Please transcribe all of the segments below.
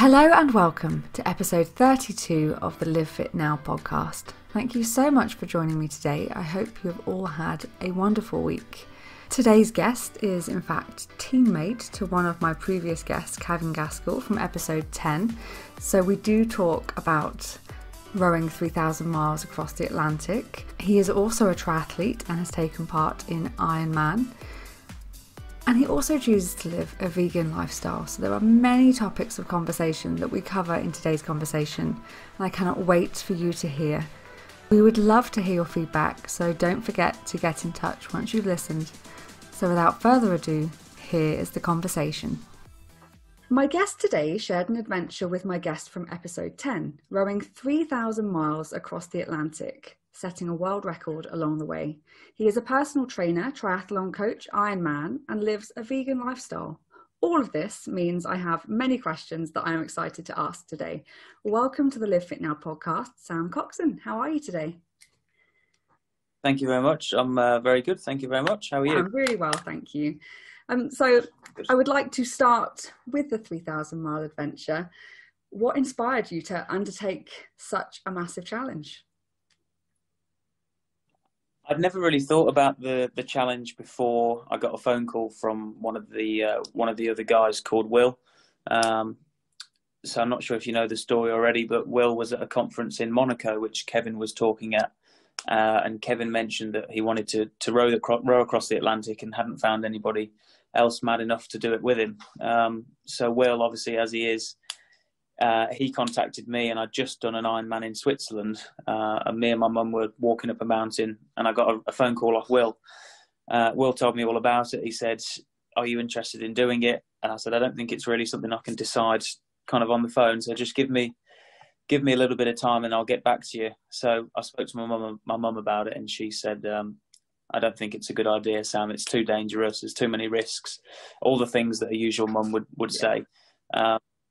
Hello and welcome to episode 32 of the LiveFitNow podcast. Thank you so much for joining me today. I hope you have all had a wonderful week. Today's guest is in fact teammate to one of my previous guests, Kevin Gaskell, from episode 10. So we do talk about rowing 3,000 miles across the Atlantic. He is also a triathlete and has taken part in Ironman. And he also chooses to live a vegan lifestyle. So there are many topics of conversation that we cover in today's conversation, and I cannot wait for you to hear. We would love to hear your feedback, so don't forget to get in touch once you've listened. So without further ado, here is the conversation. My guest today shared an adventure with my guest from episode 10, rowing 3,000 miles across the Atlantic, setting a world record along the way. He is a personal trainer, triathlon coach, Ironman, and lives a vegan lifestyle. All of this means I have many questions that I am excited to ask today. Welcome to the LiveFitNow podcast, Sam Coxon. How are you today? Thank you very much. I'm very good. Thank you very much. How are you? I'm really well, thank you. So I would like to start with the 3,000 mile adventure. What inspired you to undertake such a massive challenge? I'd never really thought about the challenge before I got a phone call from one of the other guys called Will. So I'm not sure if you know the story already, but Will was at a conference in Monaco, which Kevin was talking at, and Kevin mentioned that he wanted to row across the Atlantic and hadn't found anybody else mad enough to do it with him. So Will, obviously as he is, he contacted me, and I'd just done an Ironman in Switzerland, and me and my mum were walking up a mountain, and I got a phone call off Will. Will told me all about it. He said, "Are you interested in doing it?" And I said, "I don't think it's really something I can decide kind of on the phone, so just give me a little bit of time and I'll get back to you." So I spoke to my mum about it, and she said, "I don't think it's a good idea, Sam. It's too dangerous. There's too many risks." All the things that a usual mum would say.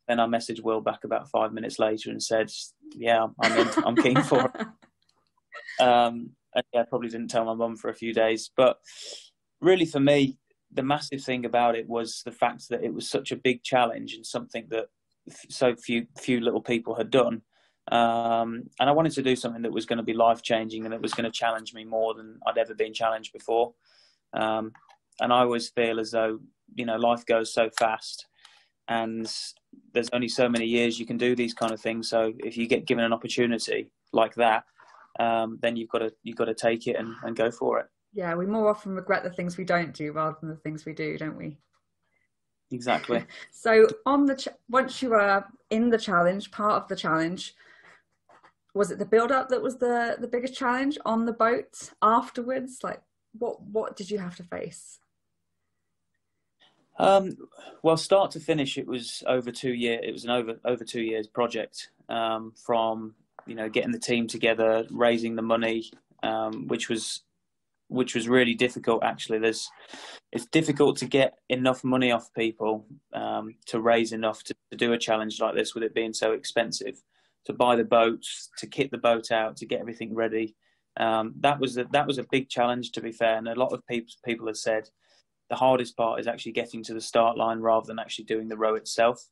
Then I messaged Will back about 5 minutes later and said, "Yeah, I'm keen for it." And yeah, I probably didn't tell my mum for a few days. But really for me, the massive thing about it was the fact that it was such a big challenge and something that so few little people had done. And I wanted to do something that was going to be life-changing and that was going to challenge me more than I'd ever been challenged before. And I always feel as though, life goes so fast, and there's only so many years you can do these kind of things. So if you get given an opportunity like that, then you've got to take it and go for it. Yeah, we more often regret the things we don't do rather than the things we do, don't we? Exactly. So once you were in the challenge, part of the challenge, was it the build-up that was the biggest challenge on the boat afterwards? Like, what did you have to face? Well, start to finish, it was over 2 years. It was an over 2 years project, from getting the team together, raising the money, which was really difficult. Actually, it's difficult to get enough money off people to raise enough to do a challenge like this, with it being so expensive. To buy the boats, to kit the boat out, to get everything ready. That was a big challenge, to be fair. And a lot of people have said the hardest part is actually getting to the start line rather than actually doing the row itself.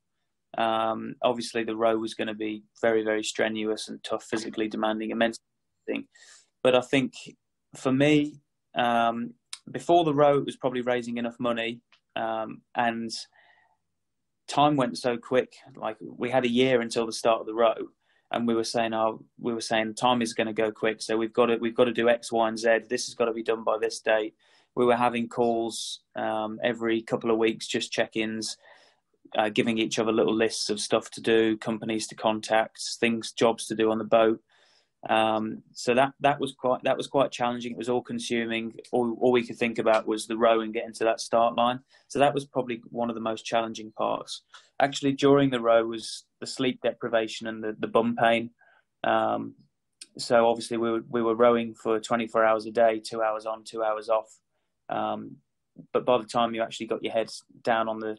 Obviously, the row was going to be very, very strenuous and tough, physically demanding, immense thing. But I think for me, before the row, it was probably raising enough money, and time went so quick. Like, we had a year until the start of the row, and we were saying time is going to go quick. So we've got to do X, Y, and Z. This has got to be done by this date. We were having calls every couple of weeks, just check-ins, giving each other little lists of stuff to do, companies to contact, jobs to do on the boat. So that was quite challenging. It was all consuming. All we could think about was the row and getting to that start line. So that was probably one of the most challenging parts. Actually, during the row was the sleep deprivation and the bum pain. So obviously we were rowing for 24 hours a day, 2 hours on, 2 hours off. But by the time you actually got your head down on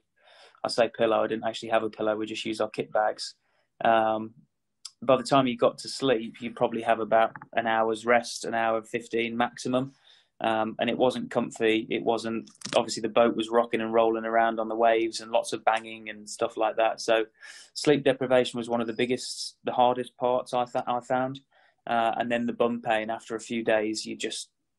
I say pillow, I didn't actually have a pillow. We just used our kit bags. By the time you got to sleep, you probably have about an hour's rest, an hour 15 maximum. And it wasn't comfy. It wasn't, obviously the boat was rocking and rolling around on the waves and lots of banging and stuff like that. So sleep deprivation was one of the hardest parts I found. And then the bum pain after a few days,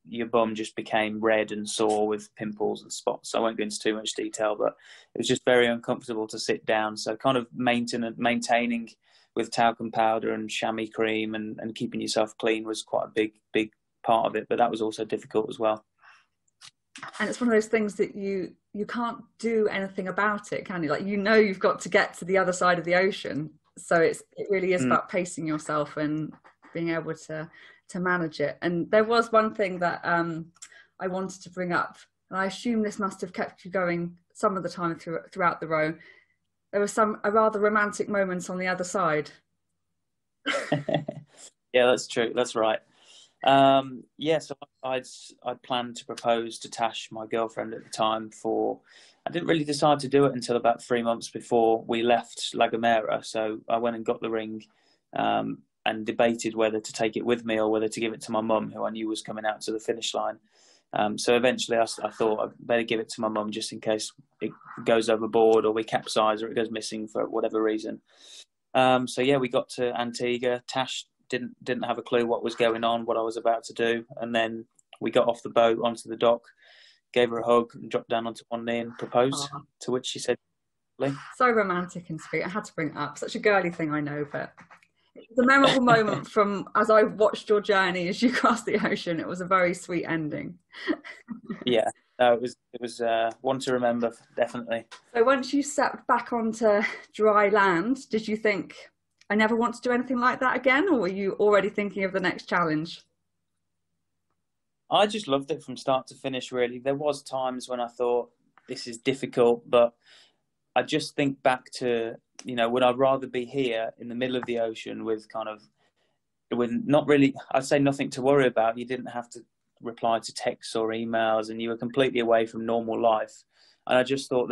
your bum just became red and sore with pimples and spots. I won't go into too much detail, but it was just very uncomfortable to sit down. So kind of maintaining with talcum powder and chamois cream and keeping yourself clean was quite a big part of it, but that was also difficult as well. And it's one of those things that you can't do anything about it, can you? Like, you've got to get to the other side of the ocean, so it really is about pacing yourself and being able to manage it. And there was one thing that I wanted to bring up, and I assume this must have kept you going some of the time throughout the row. There was a rather romantic moments on the other side. Yeah, that's true. That's right. So I'd planned to propose to Tash, my girlfriend at the time, I didn't really decide to do it until about 3 months before we left La Gomera. So I went and got the ring, and debated whether to take it with me or whether to give it to my mum, who I knew was coming out to the finish line. So eventually I thought I'd better give it to my mum just in case it goes overboard or we capsize or it goes missing for whatever reason. We got to Antigua. Tash didn't have a clue what was going on, what I was about to do. And then we got off the boat onto the dock, gave her a hug and dropped down onto one knee and proposed, to which she said, so romantic and sweet. I had to bring it up. Such a girly thing, I know, but it was a memorable moment from as I watched your journey as you crossed the ocean. It was a very sweet ending. Yeah, no, it was one to remember, definitely. So once you stepped back onto dry land, did you think, I never want to do anything like that again, or were you already thinking of the next challenge? I just loved it from start to finish, really. There was times when I thought, this is difficult, but I just think back to, would I rather be here in the middle of the ocean with not really, I'd say nothing to worry about. You didn't have to reply to texts or emails, and you were completely away from normal life. And I just thought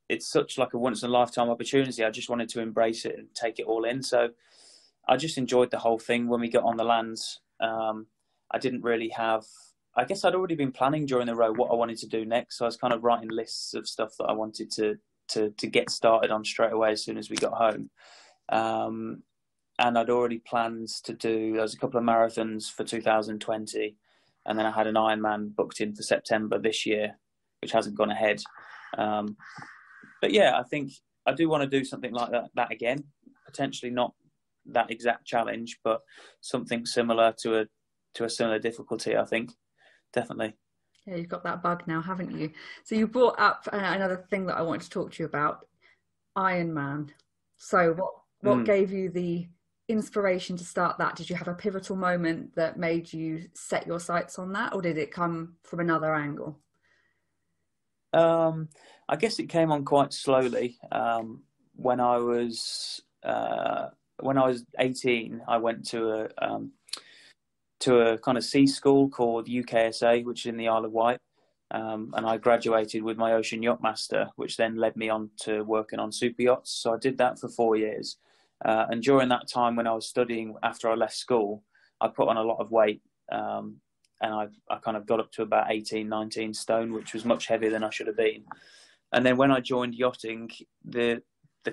it's such like a once in a lifetime opportunity. I just wanted to embrace it and take it all in. So I just enjoyed the whole thing. When we got on the lands, I didn't really have, I guess I'd already been planning during the row what I wanted to do next. So I was kind of writing lists of stuff that I wanted to get started on straight away as soon as we got home. And I'd already planned to do, there was a couple of marathons for 2020. And then I had an Ironman booked in for September this year, which hasn't gone ahead. But yeah, I think I do want to do something like that again. Potentially not that exact challenge, but something similar to a similar difficulty, I think. Definitely. Yeah, you've got that bug now, haven't you? So you brought up another thing that I wanted to talk to you about, Ironman. So what gave you the inspiration to start that? Did you have a pivotal moment that made you set your sights on that, or did it come from another angle? I guess it came on quite slowly. When I was 18, I went to a kind of sea school called UKSA, which is in the Isle of Wight. And I graduated with my Ocean Yacht Master, which then led me on to working on super yachts. So I did that for 4 years. And during that time when I was studying, after I left school, I put on a lot of weight. And I kind of got up to about 18, 19 stone, which was much heavier than I should have been. And then when I joined yachting, the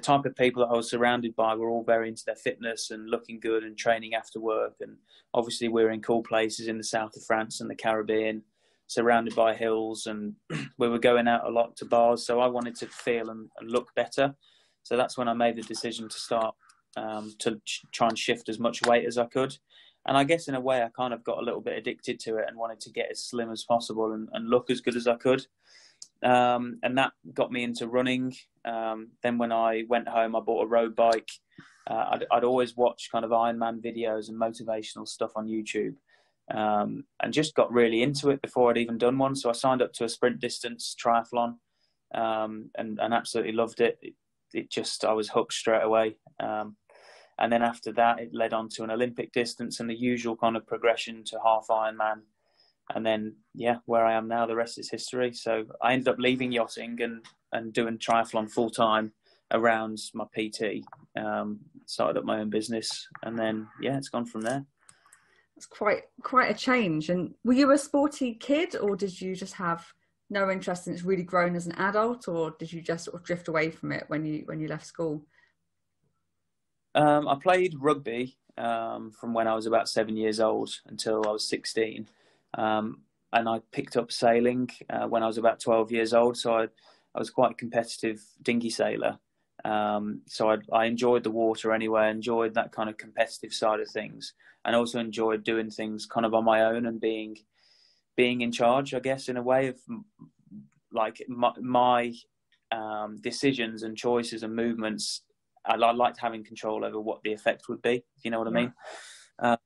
type of people that I was surrounded by were all very into their fitness and looking good and training after work. And obviously we were in cool places in the south of France and the Caribbean, surrounded by hills, and we were going out a lot to bars. So I wanted to feel and look better. So that's when I made the decision to start to try and shift as much weight as I could. And I guess in a way I kind of got a little bit addicted to it and wanted to get as slim as possible and look as good as I could. And that got me into running. Then when I went home, I bought a road bike. I'd always watched kind of Ironman videos and motivational stuff on YouTube, and just got really into it before I'd even done one. So I signed up to a sprint distance triathlon, and absolutely loved it. I was hooked straight away. And then after that, it led on to an Olympic distance and the usual kind of progression to half Ironman. And then, where I am now, the rest is history. So I ended up leaving yachting and doing triathlon full time around my PT. Started up my own business, and then, it's gone from there. That's quite a change. And were you a sporty kid, or did you just have no interest and it's really grown as an adult, or did you just sort of drift away from it when you left school? I played rugby from when I was about 7 years old until I was 16. And I picked up sailing when I was about 12 years old. So I was quite a competitive dinghy sailor. So I enjoyed the water anyway. I enjoyed that kind of competitive side of things, and also enjoyed doing things kind of on my own and being in charge, I guess, in a way of like my decisions and choices and movements. I liked having control over what the effect would be, if you know what I mean. So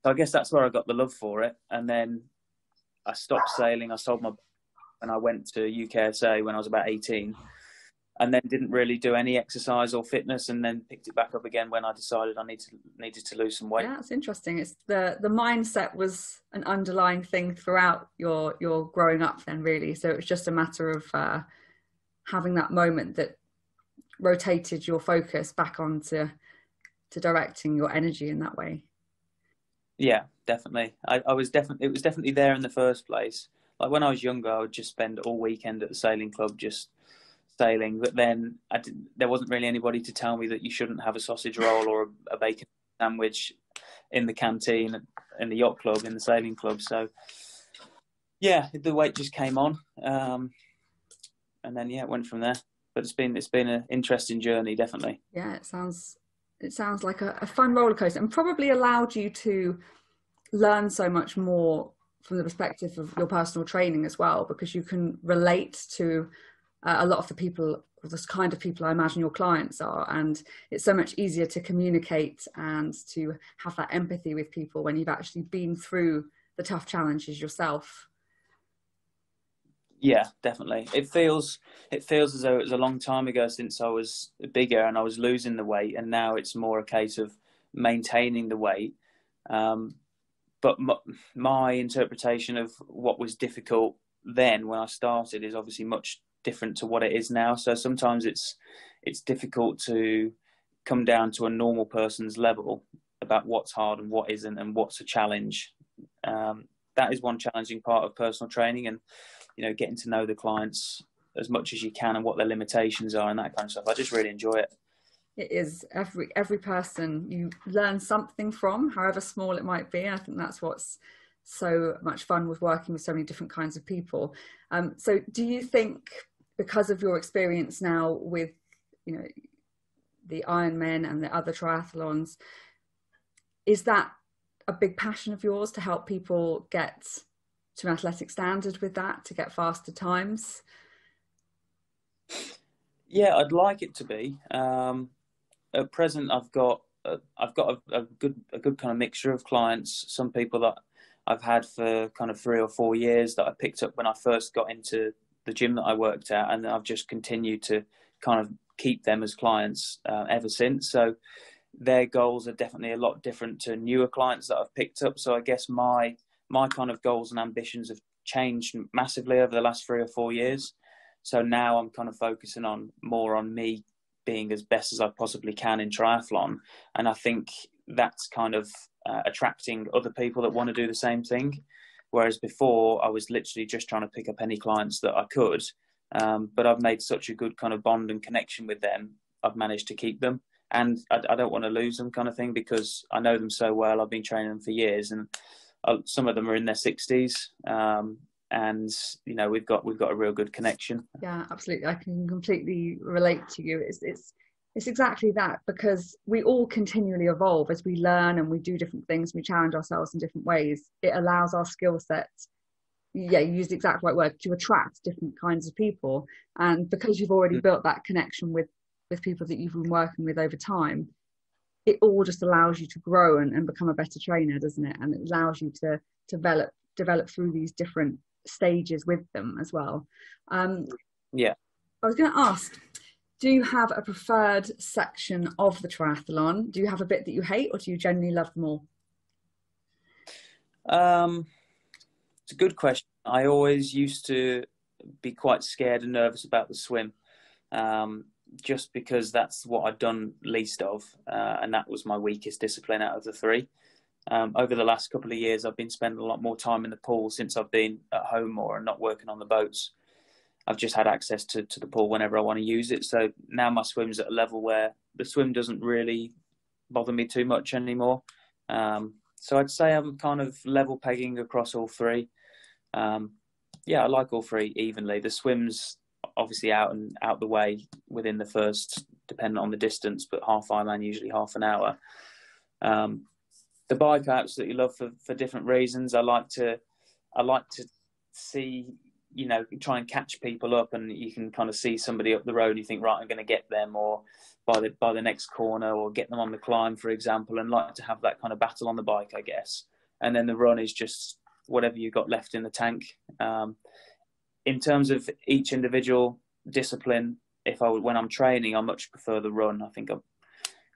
I guess that's where I got the love for it. And then I stopped sailing. I sold my boat and I went to UKSA when I was about 18. And then didn't really do any exercise or fitness, and then picked it back up again when I decided I needed to lose some weight. Yeah, that's interesting. It's the mindset was an underlying thing throughout your growing up then, really. So it was just a matter of having that moment that rotated your focus back onto directing your energy in that way. Yeah, definitely. It was definitely there in the first place. Like when I was younger, I would just spend all weekend at the sailing club just sailing, but then there wasn't really anybody to tell me that you shouldn't have a sausage roll or a bacon sandwich in the canteen in the yacht club, in the sailing club. So yeah, the weight just came on, and then it went from there. But it's been an interesting journey, definitely. Yeah, it sounds like a fun roller coaster, and probably allowed you to learn so much more from the perspective of your personal training as well, because you can relate to a lot of the people, this kind of people I imagine your clients are, and it's so much easier to communicate and to have that empathy with people when you've actually been through the tough challenges yourself. Yeah, definitely. It feels as though it was a long time ago since I was bigger and I was losing the weight, and now it's more a case of maintaining the weight. But my interpretation of what was difficult then when I started is obviously much different to what it is now. So sometimes it's difficult to come down to a normal person's level about what's hard and what isn't and what's a challenge. That is one challenging part of personal training, and getting to know the clients as much as you can and what their limitations are and that kind of stuff. I just really enjoy it. It is every person you learn something from, however small it might be. I think that's what's so much fun with working with so many different kinds of people. So do you think, because of your experience now with the Ironman and the other triathlons, is that a big passion of yours to help people get to an athletic standard with that, to get faster times? Yeah, I'd like it to be. At present, I've got a good kind of mixture of clients. Some people that I've had for kind of 3 or 4 years that I picked up when I first got into the gym that I worked at, and I've just continued to kind of keep them as clients ever since. So their goals are definitely a lot different to newer clients that I've picked up. So I guess my kind of goals and ambitions have changed massively over the last 3 or 4 years. So now I'm kind of focusing more on me being as best as I possibly can in triathlon. And I think that's kind of attracting other people that want to do the same thing. Whereas before I was literally just trying to pick up any clients that I could. But I've made such a good kind of bond and connection with them. I've managed to keep them. And I don't want to lose them, kind of thing, because I know them so well. I've been training them for years, and some of them are in their 60s. And we've got a real good connection. Yeah, absolutely. I can completely relate to you. It's exactly that, because we all continually evolve as we learn and we do different things. We challenge ourselves in different ways. It allows our skill sets, you used the exact right word, to attract different kinds of people. And because you've already built that connection with people that you've been working with over time, it all just allows you to grow and become a better trainer, doesn't it? And it allows you to develop through these different stages with them as well. Yeah. I was going to ask, do you have a preferred section of the triathlon? Do you have a bit that you hate, or do you generally love them all? It's a good question. I always used to be quite scared and nervous about the swim, just because that's what I'd done least of, and that was my weakest discipline out of the 3. Over the last couple of years, I've been spending a lot more time in the pool since I've been at home more and not working on the boats. I've just had access to the pool whenever I want to use it. So now my swim's at a level where the swim doesn't really bother me too much anymore. So I'd say I'm kind of level pegging across all three. Yeah, I like all three evenly. The swim's obviously out the way within the first, depending on the distance, but half Ironman, usually half an hour. The bike I absolutely love for different reasons. I like to see, try and catch people up, and you can kind of see somebody up the road. You think, right, I'm going to get them, or by the next corner, or get them on the climb, for example, and like to have that kind of battle on the bike, I guess. And then the run is just whatever you've got left in the tank. In terms of each individual discipline, when I'm training, I much prefer the run. I think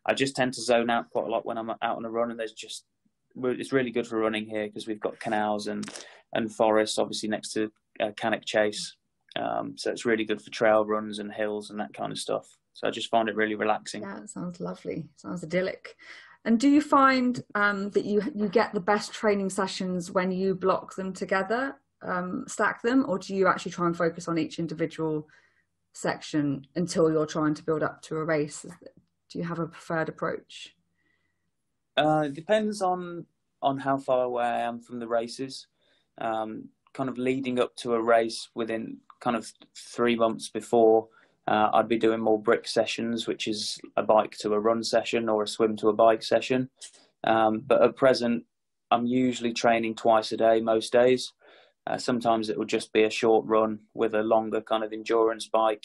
I just tend to zone out quite a lot when I'm out on a run, and it's really good for running here because we've got canals and forests, obviously next to Cannock Chase. So it's really good for trail runs and hills and that kind of stuff. So I just find it really relaxing. Yeah, it sounds lovely. Sounds idyllic. And do you find that you get the best training sessions when you block them together, stack them, or do you actually try and focus on each individual section until you're trying to build up to a race? Do you have a preferred approach? It depends on how far away I am from the races. Kind of leading up to a race, within kind of 3 months before, I'd be doing more brick sessions, which is a bike to a run session or a swim to a bike session. But at present, I'm usually training twice a day, most days. Sometimes it will just be a short run with a longer kind of endurance bike.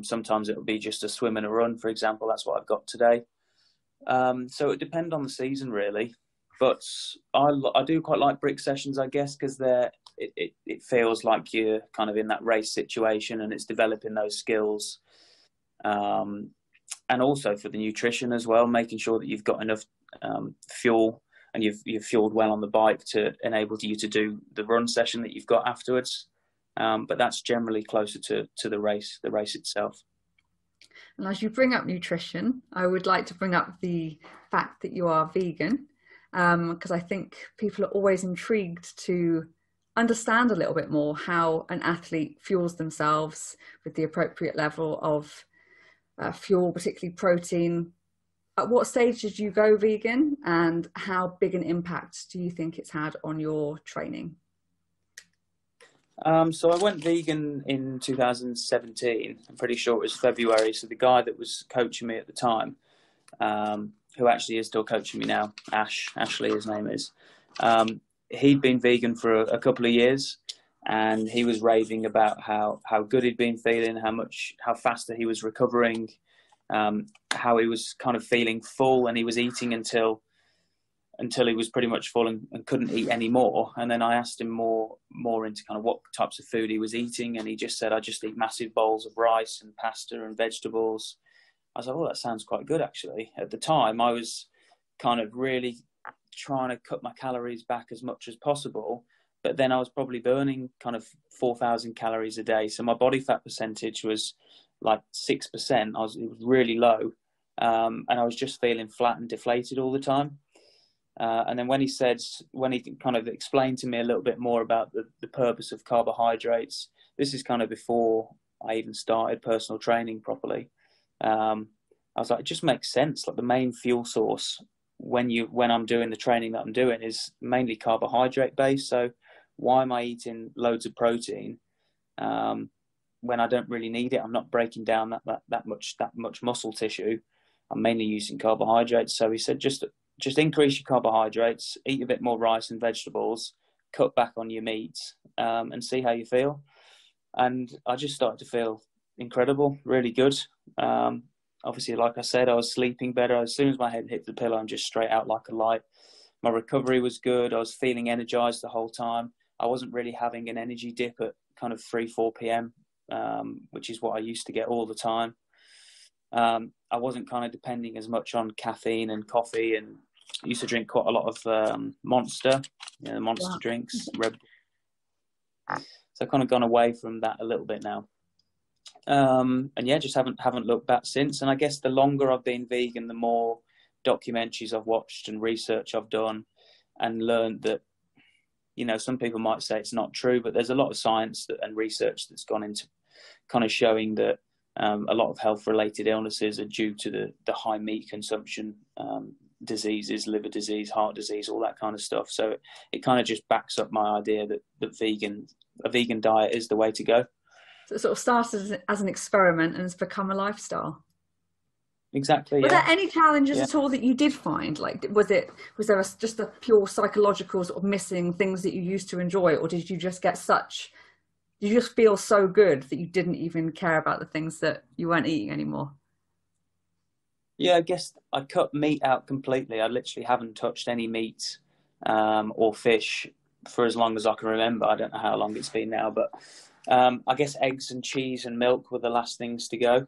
Sometimes it will be just a swim and a run, for example. That's what I've got today. So it depends on the season, really. But I do quite like brick sessions, I guess, because it feels like you're kind of in that race situation and it's developing those skills. And also for the nutrition as well, making sure that you've got enough fuel and you've fueled well on the bike to enable you to do the run session that you've got afterwards. But that's generally closer to the race itself. And as you bring up nutrition, I would like to bring up the fact that you are vegan, because I think people are always intrigued to understand a little bit more how an athlete fuels themselves with the appropriate level of fuel, particularly protein. At what stage did you go vegan, and how big an impact do you think it's had on your training? So I went vegan in 2017. I'm pretty sure it was February. So the guy that was coaching me at the time, who actually is still coaching me now, Ashley, his name is, he'd been vegan for a couple of years, and he was raving about how good he'd been feeling, how faster he was recovering, how he was kind of feeling full, and he was eating until he was pretty much full and couldn't eat anymore. And then I asked him more into kind of what types of food he was eating, and he just said, I just eat massive bowls of rice and pasta and vegetables. I was like, oh, that sounds quite good, actually. At the time, I was kind of really trying to cut my calories back as much as possible, but then I was probably burning kind of 4,000 calories a day. So my body fat percentage was like 6%. It was really low. And I was just feeling flat and deflated all the time. And then when he kind of explained to me a little bit more about the purpose of carbohydrates, this is kind of before I even started personal training properly. I was like, it just makes sense. Like the main fuel source when I'm doing the training that I'm doing is mainly carbohydrate based. So why am I eating loads of protein when I don't really need it? I'm not breaking down that much muscle tissue. I'm mainly using carbohydrates. So he said, just increase your carbohydrates, eat a bit more rice and vegetables, cut back on your meats, and see how you feel. And I just started to feel incredible, really good. Obviously, like I said, I was sleeping better. As soon as my head hit the pillow, I'm just straight out like a light. My recovery was good. I was feeling energized the whole time. I wasn't really having an energy dip at kind of 3-4 p.m., which is what I used to get all the time. I wasn't kind of depending as much on caffeine and coffee, and I used to drink quite a lot of Monster, Monster drinks, Red Bull. So I've kind of gone away from that a little bit now. And yeah, just haven't looked back since. And I guess the longer I've been vegan, the more documentaries I've watched and research I've done, and learned that, you know, some people might say it's not true, but there's a lot of science and research that's gone into kind of showing that a lot of health-related illnesses are due to the high meat consumption, diseases, liver disease, heart disease, all that kind of stuff. So it kind of just backs up my idea that a vegan diet is the way to go. So it sort of started as an experiment and has become a lifestyle. Exactly. Were there any challenges at all that you did find? Like, was there just a pure psychological sort of missing things that you used to enjoy, or did you just feel so good that you didn't even care about the things that you weren't eating anymore? Yeah, I guess I cut meat out completely. I literally haven't touched any meat or fish for as long as I can remember. I don't know how long it's been now, but I guess eggs and cheese and milk were the last things to go.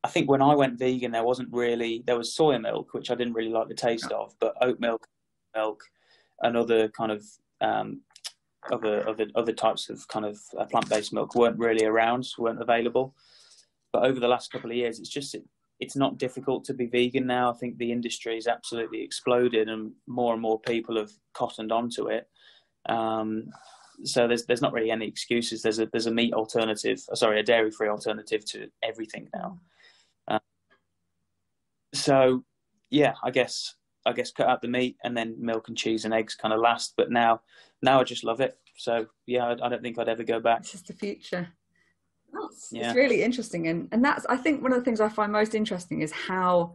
I think when I went vegan, there was soy milk, which I didn't really like the taste of, but oat milk, and other kind of other types of kind of plant-based milk weren't really around, weren't available. But over the last couple of years, it's not difficult to be vegan now. I think the industry has absolutely exploded, and more people have cottoned onto it. So there's not really any excuses. There's a meat alternative, a dairy-free alternative to everything now. So yeah, I guess cut out the meat, and then milk and cheese and eggs kind of last. But now I just love it. So yeah, I don't think I'd ever go back. It's just the future. It's really interesting, and that's, I think, one of the things I find most interesting is how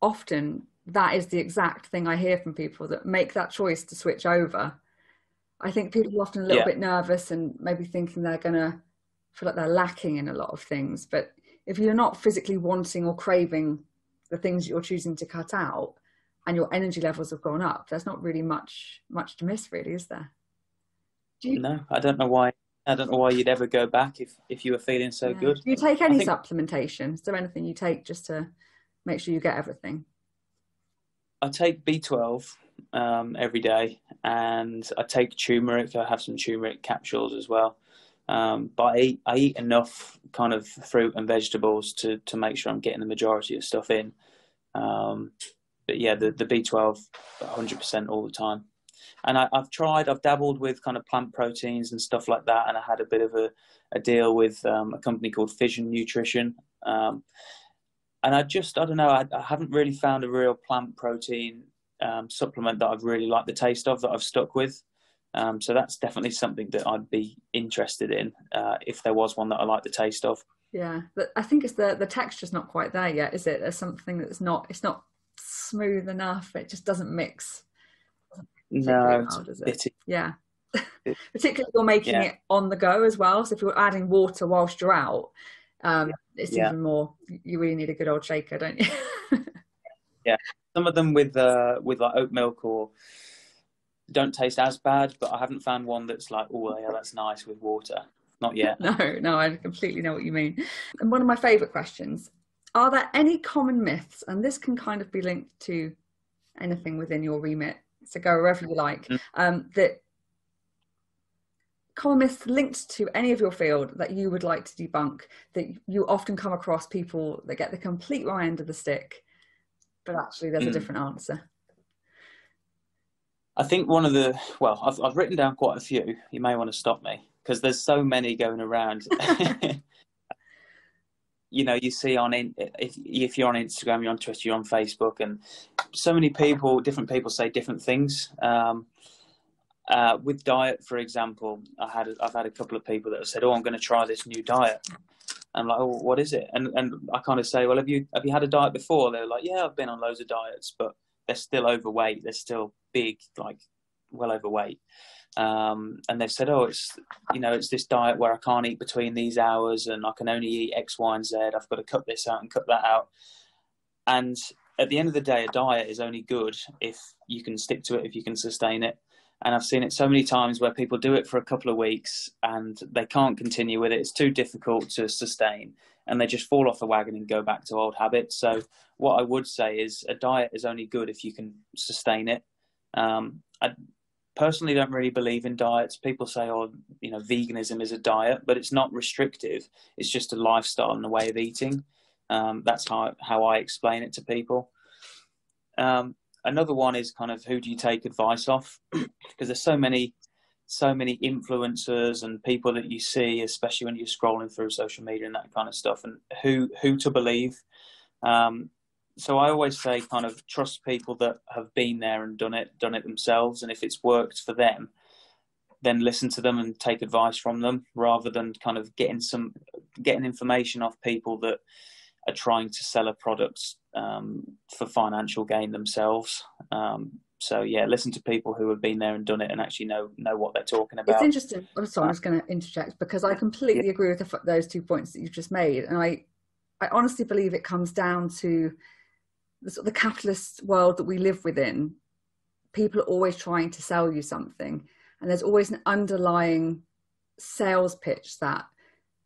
often that is the exact thing I hear from people that make that choice to switch over. I think people are often a little bit nervous and maybe thinking they're going to feel like they're lacking in a lot of things. But if you're not physically wanting or craving the things that you're choosing to cut out, and your energy levels have gone up, there's not really much to miss, really, is there? No, I don't know why you'd ever go back if you were feeling so good. Do you take any supplementation? Is there anything you take just to make sure you get everything? I take B12 every day, and I take turmeric. I have some turmeric capsules as well. But I eat enough kind of fruit and vegetables to make sure I'm getting the majority of stuff in. But yeah, the B12, 100% all the time. And I've dabbled with kind of plant proteins and stuff like that. And I had a bit of a deal with a company called Fission Nutrition. And I don't know, I haven't really found a real plant protein supplement that I've really liked the taste of, that I've stuck with. So that's definitely something that I'd be interested in if there was one that I like the taste of. Yeah, but I think it's the texture's not quite there yet, is it? There's something it's not smooth enough. It just doesn't mix. No, well, does it? Yeah. Particularly if you're making it on the go as well. So if you're adding water whilst you're out, it's even more. You really need a good old shaker, don't you? Yeah, some of them with like oat milk or don't taste as bad, but I haven't found one that's like, oh yeah, that's nice with water. Not yet. No, I completely know what you mean. And one of my favourite questions: are there any common myths, and this can kind of be linked to anything within your remit, so go wherever you like, that common myths linked to any of your field that you would like to debunk, that you often come across people that get the complete wrong end of the stick, but actually there's a different answer? I think I've written down quite a few. You may want to stop me because there's so many going around. You know, you see if you're on Instagram, you're on Twitter, you're on Facebook, and so many different people say different things. With diet, for example, I've had a couple of people that have said, "Oh, I'm going to try this new diet." I'm like, "Oh, what is it?" And I kind of say, "Well, have you had a diet before?" They're like, "Yeah, I've been on loads of diets," but they're still overweight. They're still big, like well overweight. And they've said, "Oh, it's this diet where I can't eat between these hours, and I can only eat X, Y, and Z. I've got to cut this out and cut that out." And at the end of the day, a diet is only good if you can stick to it, if you can sustain it. And I've seen it so many times where people do it for a couple of weeks and they can't continue with it. It's too difficult to sustain, and they just fall off the wagon and go back to old habits. So what I would say is a diet is only good if you can sustain it. I personally don't really believe in diets. People say, "Oh, veganism is a diet," but it's not restrictive. It's just a lifestyle and a way of eating. That's how I explain it to people. Another one is kind of, who do you take advice off? Because there's so many influencers and people that you see, especially when you're scrolling through social media and that kind of stuff, and who to believe. So I always say, kind of, trust people that have been there and done it themselves. And if it's worked for them, then listen to them and take advice from them, rather than kind of getting information off people that are trying to sell a product for financial gain themselves. So yeah, listen to people who have been there and done it and actually know what they're talking about. It's interesting. I'm sorry, I'm just going to interject, because I completely agree with those 2 points that you've just made. And I honestly believe it comes down to the sort of the capitalist world that we live within. People are always trying to sell you something, and there's always an underlying sales pitch that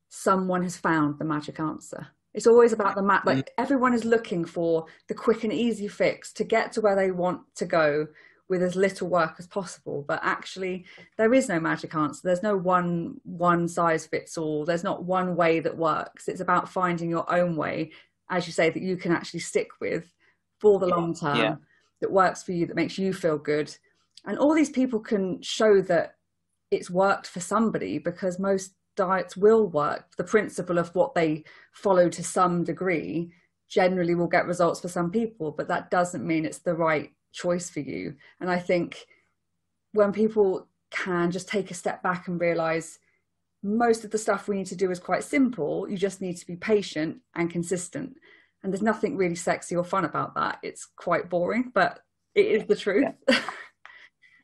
someone has found the magic answer. It's always about like, everyone is looking for the quick and easy fix to get to where they want to go with as little work as possible. But actually, there is no magic answer. There's no one size fits all. There's not one way that works. It's about finding your own way, as you say, that you can actually stick with for the long term, that works for you, that makes you feel good. And all these people can show that it's worked for somebody, because most diets will work. The principle of what they follow to some degree generally will get results for some people, but that doesn't mean it's the right choice for you. And I think when people can just take a step back and realize most of the stuff we need to do is quite simple, you just need to be patient and consistent. And there's nothing really sexy or fun about that. It's quite boring, but it is the truth.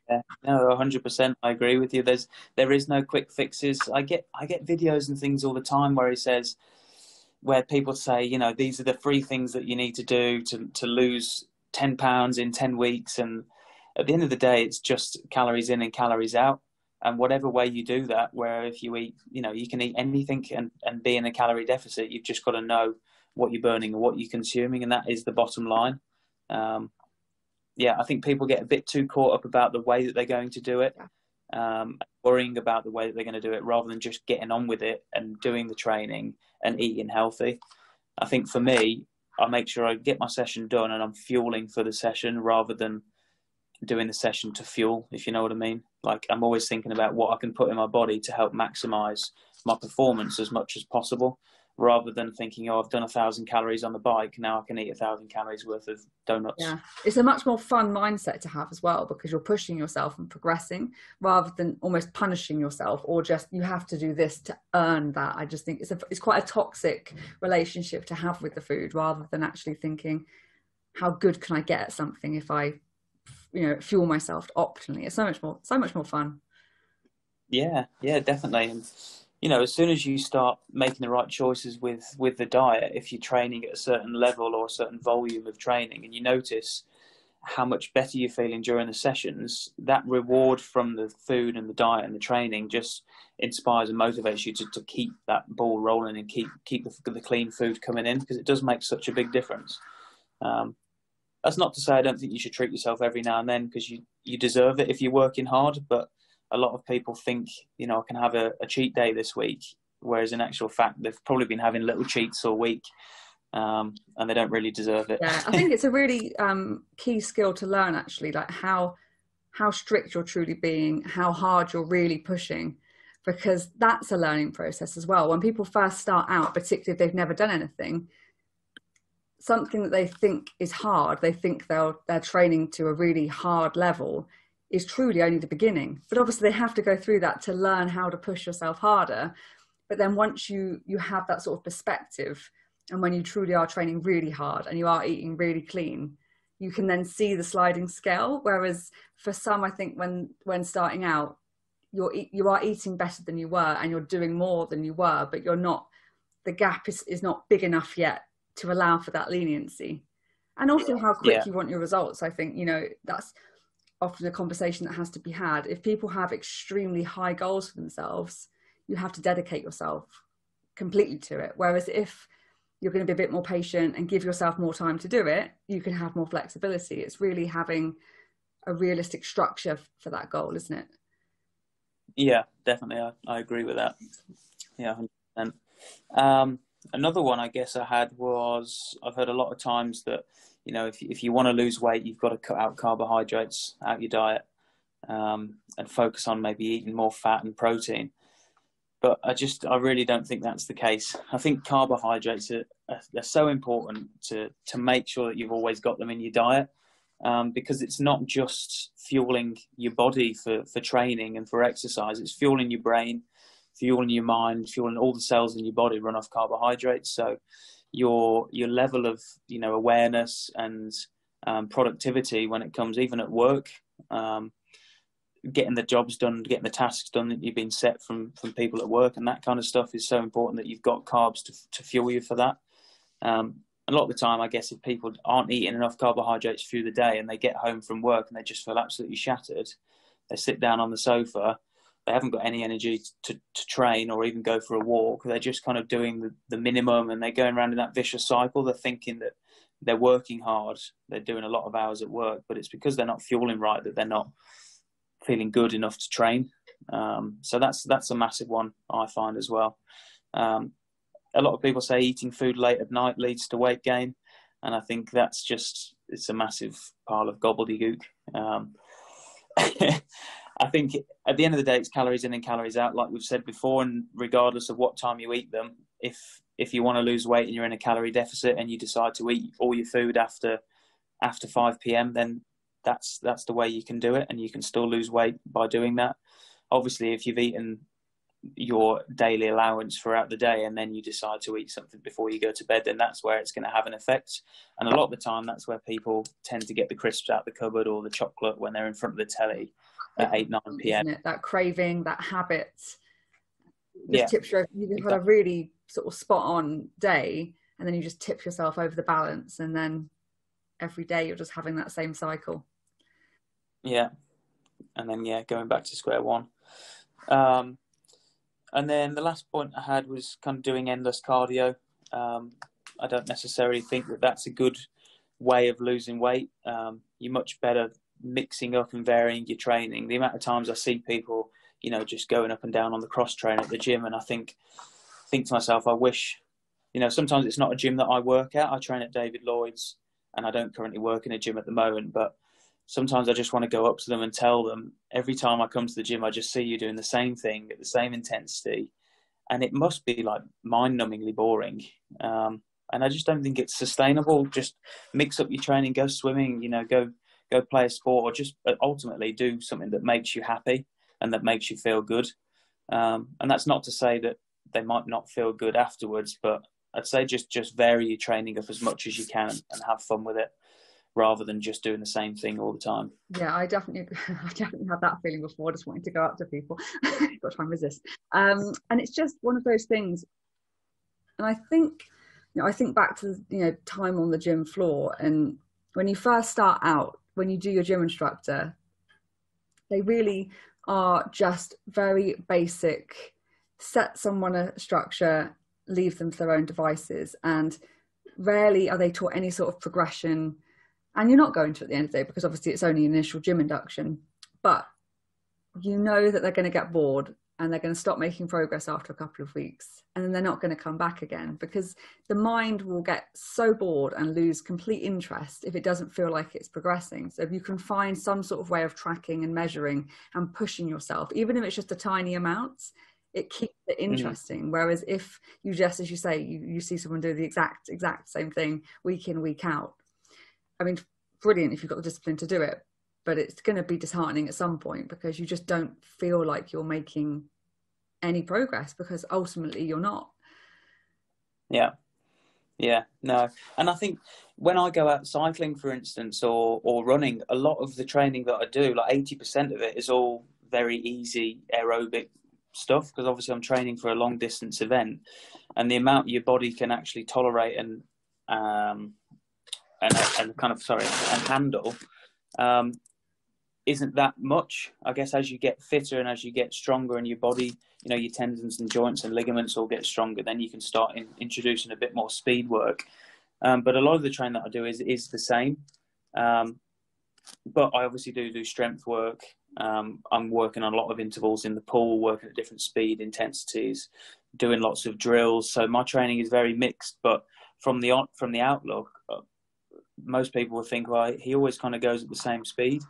Yeah, no, 100%. I agree with you. There is no quick fixes. I get videos and things all the time where people say, you know, these are the 3 things that you need to do to lose 10 pounds in 10 weeks. And at the end of the day, it's just calories in and calories out. And whatever way you do that, where if you eat, you know, you can eat anything and be in a calorie deficit, you've just got to know what you're burning and what you're consuming. And that is the bottom line. Yeah, I think people get a bit too caught up about the way that they're going to do it, worrying about the way that they're going to do it, rather than just getting on with it and doing the training and eating healthy. I think for me, I make sure I get my session done and I'm fueling for the session, rather than doing the session to fuel, if you know what I mean. Like, I'm always thinking about what I can put in my body to help maximize my performance as much as possible, rather than thinking, oh, I've done 1,000 calories on the bike, now I can eat 1,000 calories worth of donuts. Yeah, it's a much more fun mindset to have as well, because you're pushing yourself and progressing, rather than almost punishing yourself, or just, you have to do this to earn that. I just think it's quite a toxic relationship to have with the food, rather than actually thinking, how good can I get at something if I, you know, fuel myself optimally. It's so much more fun. Yeah, definitely. And you know, as soon as you start making the right choices with the diet, if you're training at a certain level or a certain volume of training, and you notice how much better you're feeling during the sessions, that reward from the food and the diet and the training just inspires and motivates you to keep that ball rolling and keep the clean food coming in, because it does make such a big difference. That's not to say I don't think you should treat yourself every now and then, because you deserve it if you're working hard, but a lot of people think, you know, I can have a cheat day this week, whereas in actual fact, they've probably been having little cheats all week, and they don't really deserve it. Yeah, I think it's a really key skill to learn, actually, like how strict you're truly being, how hard you're really pushing, because that's a learning process as well. When people first start out, particularly if they've never done anything, something that they think is hard, they think they're training to a really hard level, is truly only the beginning. But obviously they have to go through that to learn how to push yourself harder. But then once you have that sort of perspective, and when you truly are training really hard and you are eating really clean, you can then see the sliding scale. Whereas for some, I think when starting out, you are eating better than you were, and you're doing more than you were, but you're not, the gap is not big enough yet to allow for that leniency. And also how quick you want your results. I think, you know, that's often a conversation that has to be had. If people have extremely high goals for themselves, you have to dedicate yourself completely to it. Whereas if you're going to be a bit more patient and give yourself more time to do it, you can have more flexibility. It's really having a realistic structure for that goal, isn't it? Yeah, definitely. I agree with that. Yeah, 100%. Another one I guess I had was, I've heard a lot of times that, you know, if you want to lose weight, you've got to cut out carbohydrates out your diet, and focus on maybe eating more fat and protein. But I really don't think that's the case. I think carbohydrates are so important to make sure that you've always got them in your diet, because it's not just fueling your body for training and for exercise. It's fueling your brain, fueling your mind, fueling all the cells in your body run off carbohydrates. So your level of, you know, awareness and productivity when it comes even at work, getting the jobs done, getting the tasks done that you've been set from people at work, and that kind of stuff is so important that you've got carbs to fuel you for that. A lot of the time, I guess, if people aren't eating enough carbohydrates through the day and they get home from work and they just feel absolutely shattered, they sit down on the sofa, they haven't got any energy to train or even go for a walk. They're just kind of doing the minimum, and they're going around in that vicious cycle. They're thinking that they're working hard, they're doing a lot of hours at work, but it's because they're not fueling right that they're not feeling good enough to train. So that's a massive one I find as well. A lot of people say eating food late at night leads to weight gain, and I think that's it's a massive pile of gobbledygook. I think at the end of the day, it's calories in and calories out, like we've said before, and regardless of what time you eat them, if you want to lose weight and you're in a calorie deficit and you decide to eat all your food after 5 p.m, then that's the way you can do it, and you can still lose weight by doing that. Obviously, if you've eaten your daily allowance throughout the day and then you decide to eat something before you go to bed, then that's where it's going to have an effect. And a lot of the time, that's where people tend to get the crisps out the cupboard or the chocolate when they're in front of the telly at 8, 9 p.m. Isn't it? That craving, that habit just tips you over. You've had a really sort of spot on day, and then you just tip yourself over the balance, and then every day you're just having that same cycle. Yeah. And then, going back to square one. And then the last point I had was kind of doing endless cardio. I don't necessarily think that that's a good way of losing weight. You're much better mixing up and varying your training. The amount of times I see people, you know, just going up and down on the cross train at the gym, and I think to myself, I wish, you know, sometimes it's not a gym that I work at. I train at David Lloyd's, and I don't currently work in a gym at the moment, but sometimes I just want to go up to them and tell them, every time I come to the gym, I just see you doing the same thing at the same intensity, and it must be like mind-numbingly boring. And I just don't think it's sustainable. Just mix up your training, go swimming, you know, go play a sport, or just ultimately do something that makes you happy and that makes you feel good. And that's not to say that they might not feel good afterwards, but I'd say just vary your training up as much as you can and have fun with it, rather than just doing the same thing all the time. Yeah, I definitely had that feeling before, just wanting to go up to people. Got to try and resist. And it's just one of those things. And I think back to, you know, time on the gym floor, and when you first start out, when you do your gym instructor, they really are just very basic. Set someone a structure, leave them to their own devices, and rarely are they taught any sort of progression. And you're not going to at the end of the day, because obviously it's only an initial gym induction, but you know that they're going to get bored and they're going to stop making progress after a couple of weeks, and then they're not going to come back again, because the mind will get so bored and lose complete interest if it doesn't feel like it's progressing. So if you can find some sort of way of tracking and measuring and pushing yourself, even if it's just a tiny amount, it keeps it interesting. Mm-hmm. Whereas if you just, as you say, you see someone do the exact same thing week in, week out, I mean, brilliant if you've got the discipline to do it, but it's going to be disheartening at some point, because you just don't feel like you're making any progress, because ultimately you're not. Yeah, no. And I think when I go out cycling, for instance, or running, a lot of the training that I do, like 80% of it is all very easy aerobic stuff, because obviously I'm training for a long distance event, and the amount your body can actually tolerate and handle isn't that much. I guess as you get fitter and as you get stronger, and your body, you know, your tendons and joints and ligaments all get stronger, then you can start introducing a bit more speed work. But a lot of the training that I do is the same. But I obviously do strength work. I'm working on a lot of intervals in the pool, working at different speed intensities, doing lots of drills. So my training is very mixed, but from the outlook, most people will think, well, he always kind of goes at the same speed.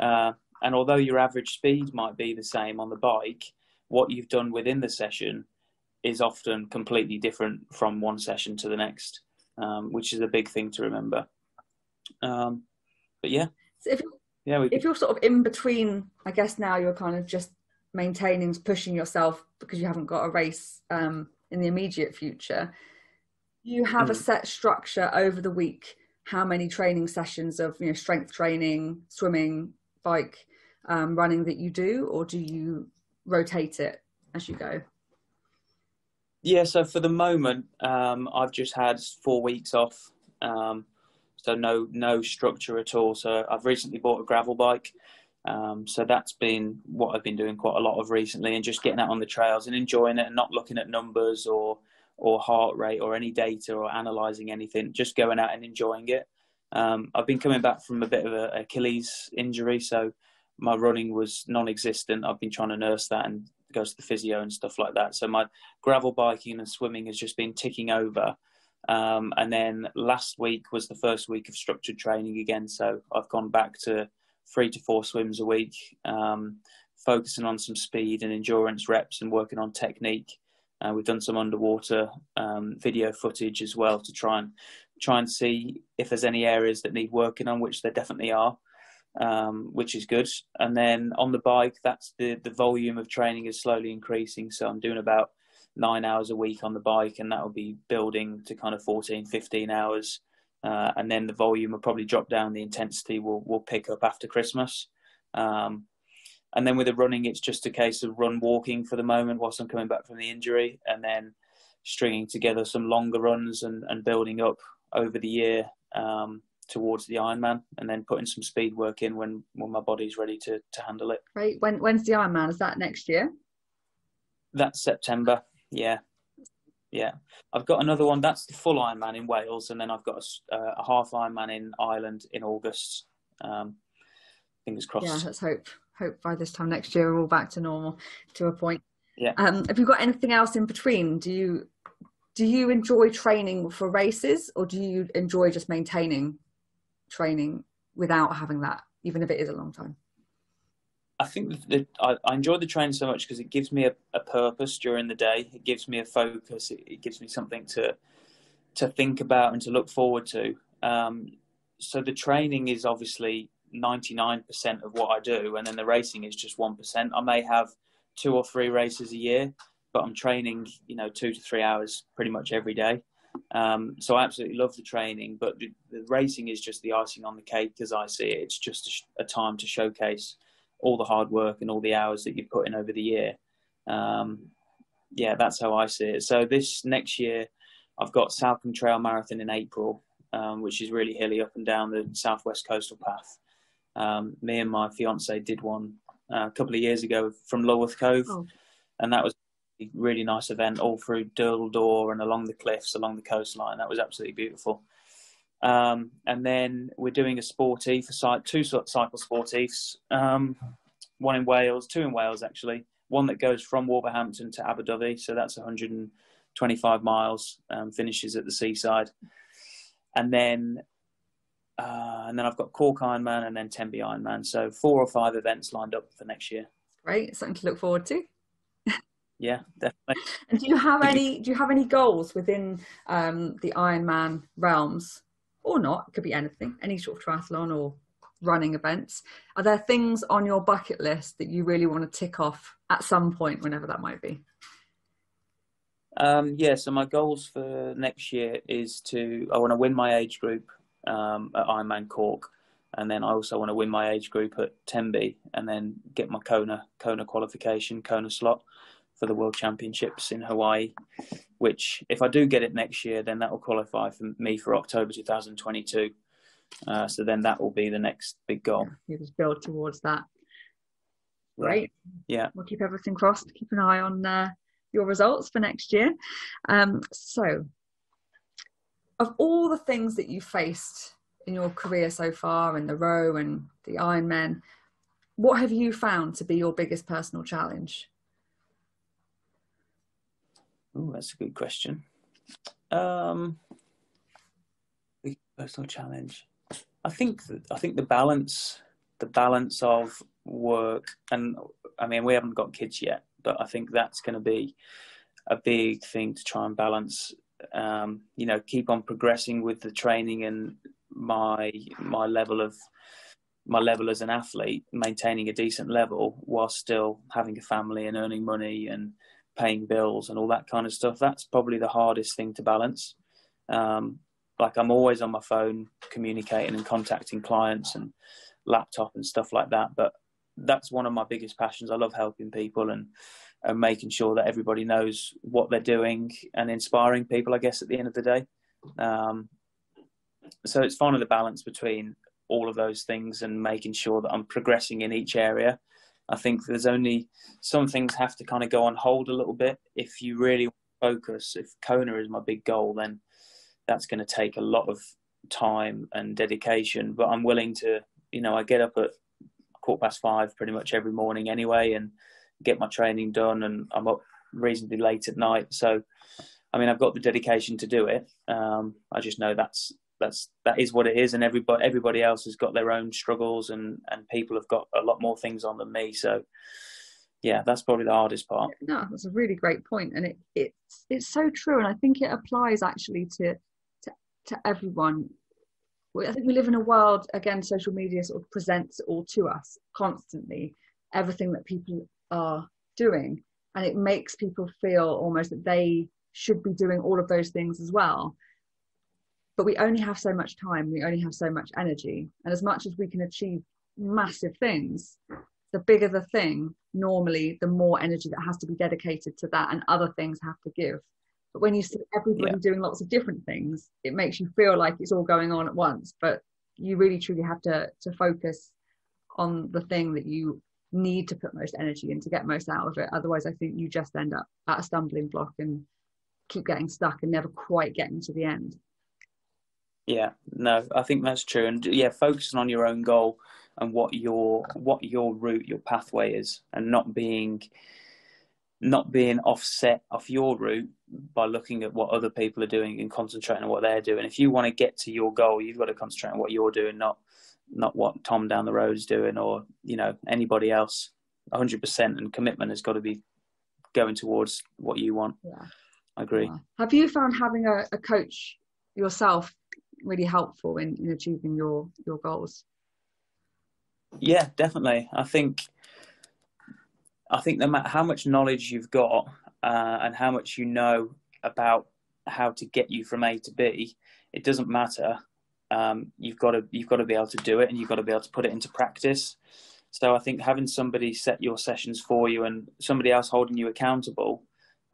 And although your average speed might be the same on the bike, what you've done within the session is often completely different from one session to the next, which is a big thing to remember. But yeah. So if you're sort of in between, I guess now you're kind of just maintaining, pushing yourself because you haven't got a race in the immediate future, you have a set structure over the week, how many training sessions of, you know, strength training, swimming, bike, running that you do, or do you rotate it as you go? Yeah, so for the moment, I've just had 4 weeks off, so no structure at all. So I've recently bought a gravel bike, so that's been what I've been doing quite a lot of recently, and just getting out on the trails and enjoying it, and not looking at numbers or heart rate or any data or analysing anything, just going out and enjoying it. I've been coming back from a bit of an Achilles injury, so my running was non-existent. I've been trying to nurse that and go to the physio and stuff like that. So my gravel biking and swimming has just been ticking over. And then last week was the first week of structured training again. So I've gone back to 3 to 4 swims a week, focusing on some speed and endurance reps and working on technique. We've done some underwater video footage as well to try and see if there's any areas that need working on, which there definitely are. Which is good. And then on the bike, that's the volume of training is slowly increasing. So I'm doing about 9 hours a week on the bike, and that will be building to kind of 14, 15 hours. And then the volume will probably drop down. The intensity will pick up after Christmas. And then with the running, it's just a case of walking for the moment whilst I'm coming back from the injury, and then stringing together some longer runs and building up over the year towards the Ironman, and then putting some speed work in when my body's ready to handle it. Right. When's the Ironman? Is that next year? That's September. Yeah. I've got another one. That's the full Ironman in Wales, and then I've got a half Ironman in Ireland in August. Fingers crossed. Yeah, let's hope by this time next year we're all back to normal to a point. Yeah. Have you got anything else in between? Do you enjoy training for races, or do you enjoy just maintaining training without having that, even if it is a long time? I think that I enjoy the training so much because it gives me a purpose during the day. It gives me a focus. It gives me something to think about and to look forward to. So the training is obviously 99% of what I do, and then the racing is just 1%. I may have 2 or 3 races a year, but I'm training, 2 to 3 hours pretty much every day. So I absolutely love the training, but the racing is just the icing on the cake as I see it. It's just a time to showcase all the hard work and all the hours that you put in over the year. That's how I see it. So this next year, I've got Salcombe Trail Marathon in April, which is really hilly up and down the southwest coastal path. Me and my fiance did one a couple of years ago from Lulworth Cove, and that was a really nice event all through Dirldor and along the cliffs, along the coastline. That was absolutely beautiful. And then we're doing a sportive for 2 cycle sportives, 1 in Wales, 2 in Wales actually. One that goes from Wolverhampton to Abu Dhabi, so that's 125 miles, finishes at the seaside. And then I've got Cork Ironman and then Tenby Ironman. So 4 or 5 events lined up for next year. Great, something to look forward to. Yeah, definitely. And do you have any goals within the Ironman realms, or not? It could be anything, any sort of triathlon or running events. Are there things on your bucket list that you really want to tick off at some point, whenever that might be? So my goals for next year is I want to win my age group at Ironman Cork, and then I also want to win my age group at Tenby, and then get my Kona qualification, Kona slot for the World Championships in Hawaii, which if I do get it next year, then that will qualify for me for October 2022. So then that will be the next big goal. You just build towards that. Great. Yeah. We'll keep everything crossed. Keep an eye on your results for next year. So of all the things that you faced in your career so far, in the row and the Ironman, what have you found to be your biggest personal challenge? Oh, that's a good question. Personal challenge. I think the balance of work, and I mean, we haven't got kids yet, but I think that's going to be a big thing to try and balance. Keep on progressing with the training and my level as an athlete, maintaining a decent level while still having a family and earning money and paying bills and all that kind of stuff. That's probably the hardest thing to balance. Like, I'm always on my phone communicating and contacting clients and laptop and stuff like that. But that's one of my biggest passions. I love helping people and making sure that everybody knows what they're doing and inspiring people, I guess, at the end of the day. So it's finding the balance between all of those things and making sure that I'm progressing in each area. I think there's only some things have to kind of go on hold a little bit. If you really focus, if Kona is my big goal, then that's going to take a lot of time and dedication. But I'm willing to, I get up at 5:15 pretty much every morning anyway and get my training done, and I'm up reasonably late at night. So, I mean, I've got the dedication to do it. I just know that is what it is, and everybody else has got their own struggles, and people have got a lot more things on than me. So, yeah, that's probably the hardest part. No, that's a really great point, and it's so true, and I think it applies actually to everyone. I think we live in a world, again, social media sort of presents it all to us constantly, everything that people are doing, and it makes people feel almost that they should be doing all of those things as well. But we only have so much time, we only have so much energy, and as much as we can achieve massive things, the bigger the thing, normally the more energy that has to be dedicated to that, and other things have to give. But when you see everybody doing lots of different things, it makes you feel like it's all going on at once. But you really truly have to focus on the thing that you need to put most energy in to get most out of it. Otherwise, I think you just end up at a stumbling block and keep getting stuck and never quite getting to the end. Yeah, no, I think that's true. And yeah, focusing on your own goal and what your route, your pathway is, and not being offset off your route by looking at what other people are doing and concentrating on what they're doing. If you want to get to your goal, you've got to concentrate on what you're doing, not what Tom down the road is doing, or anybody else. 100%, and commitment has got to be going towards what you want. Yeah, I agree. Yeah. Have you found having a coach yourself really helpful in achieving your goals? Yeah, definitely. I think no matter how much knowledge you've got and how much you know about how to get you from A to B, it doesn't matter. You've got to be able to do it, and you've got to be able to put it into practice. So I think having somebody set your sessions for you and somebody else holding you accountable,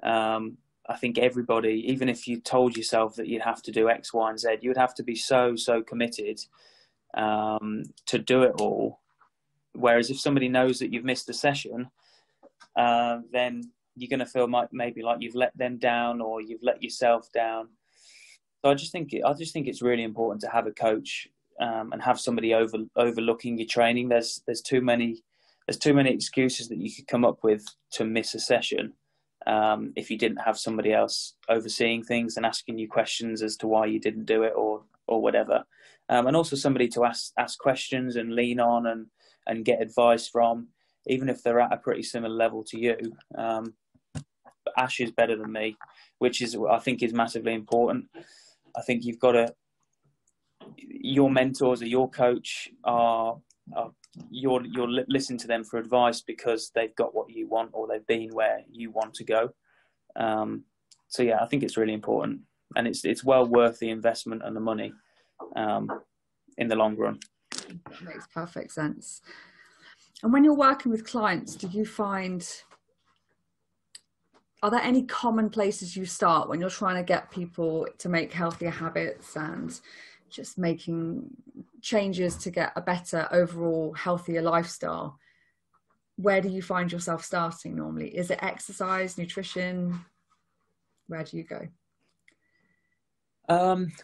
I think everybody, even if you told yourself that you'd have to do X, Y, and Z, you would have to be so committed to do it all. Whereas if somebody knows that you've missed a session, then you're going to feel maybe like you've let them down or you've let yourself down. So I just think it's really important to have a coach and have somebody overlooking your training. There's too many excuses that you could come up with to miss a session if you didn't have somebody else overseeing things and asking you questions as to why you didn't do it or whatever, and also somebody to ask questions and lean on and get advice from, even if they're at a pretty similar level to you. Ash is better than me, which is, I think, is massively important. I think you've got to, your mentors or your coach you're listening to them for advice because they've got what you want or they've been where you want to go. So yeah, I think it's really important, and it's well worth the investment and the money in the long run. That makes perfect sense. And when you're working with clients, do you find, are there any common places you start when you're trying to get people to make healthier habits and just making changes to get a better overall healthier lifestyle? Where do you find yourself starting normally? Is it exercise, nutrition? Where do you go?